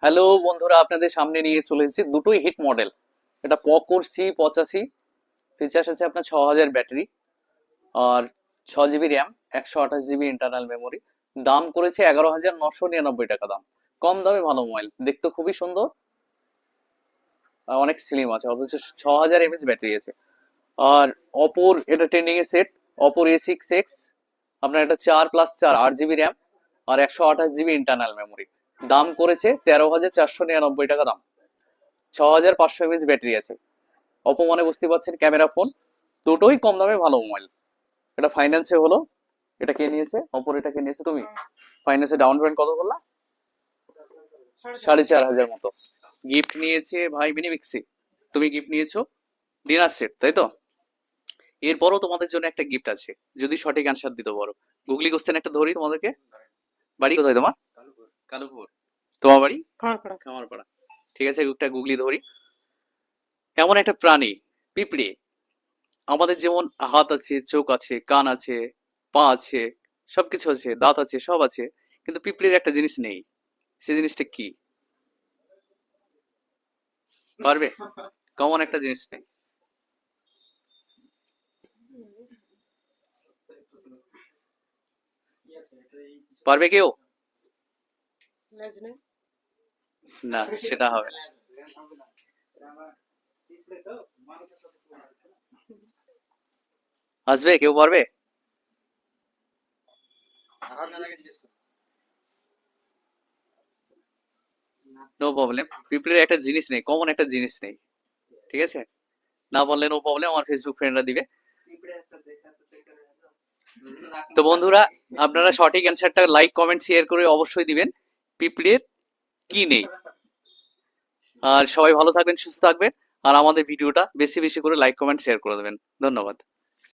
Hello বন্ধুরা, আপনাদের সামনে নিয়ে চলে এসেছি দুটোই হিট মডেল। এটা পকোর C85, ফিচার্স আছে আপনার 6000 ব্যাটারি আর 6 GB RAM, 128 GB internal memory. দাম করেছে 11,999 টাকা দাম। কম দামে ভালো মোবাইল, দেখতে খুবই সুন্দর আর অনেক স্লিম আছে, অথচ 6000 mAh ব্যাটারি আছে। আর অপোর এটা ট্রেন্ডিং এ সেট, অপোর A6X। আপনার এটা 4+4 8 জিবি র্যাম আর 128 জিবি ইন্টারনাল মেমোরি। দাম করেছে 13,499 টাকা দাম। 6500 mAh ব্যাটারি আছে। অপো মানে বুঝতে পারছেন ক্যামেরা ফোন, দুটোই কম দামে ভালো মোবাইল। এটা ফাইন্যান্সে হলো। এটা কে নিয়েছে? অপোর এটা কে নিয়েছে? তুমি। ফাইন্যান্সে ডাউন পেমেন্ট কত করলা? 4,500 মতো। গিফট নিয়েছে ভাই মিনিমিক্সি। তুমি গিফট নিয়েছো ডিনার সেট, তাই তো? এরপরও তোমাদের জন্য একটা গিফট আছে, যদি সঠিক অ্যান্সার দিতে পারো। গুগলি কোশ্চেন একটা ধরি তোমাদেরকে। বাড়ি কোথায় তোমার? কালুপুর। তোমার বাড়ি? খামারপাড়া। খামারপাড়া। ঠিক আছে, একটা গুগলি ধরি। এমন একটা প্রাণী, পিঁপড়ে, আমাদের যেমন হাত আছে, চোখ আছে, কান আছে, পা আছে, সবকিছু আছে, দাঁত আছে, সব আছে, কিন্তু পিঁপড়ের একটা জিনিস নেই। সেই জিনিসটা কি? পারবে? কমন একটা জিনিস নেই। পারবে কেউ? না, সেটা হবে না। আসবে কেউ? পারবে? No problem. পিঁপড়ের একটা জিনিস নেই, কমন একটা জিনিস নেই। ঠিক আছে, না বললে নো প্রবলেম, আমার ফেসবুক ফ্রেন্ডরা দিবে। তো বন্ধুরা, আপনারা সঠিক অ্যান্সারটা লাইক কমেন্ট শেয়ার করে অবশ্যই দিবেন। পিঁপড়ের কি নেই? আর সবাই ভালো থাকবেন, সুস্থ থাকবেন। আর আমাদের ভিডিওটা বেশি বেশি করে লাইক কমেন্ট শেয়ার করে দেবেন। ধন্যবাদ।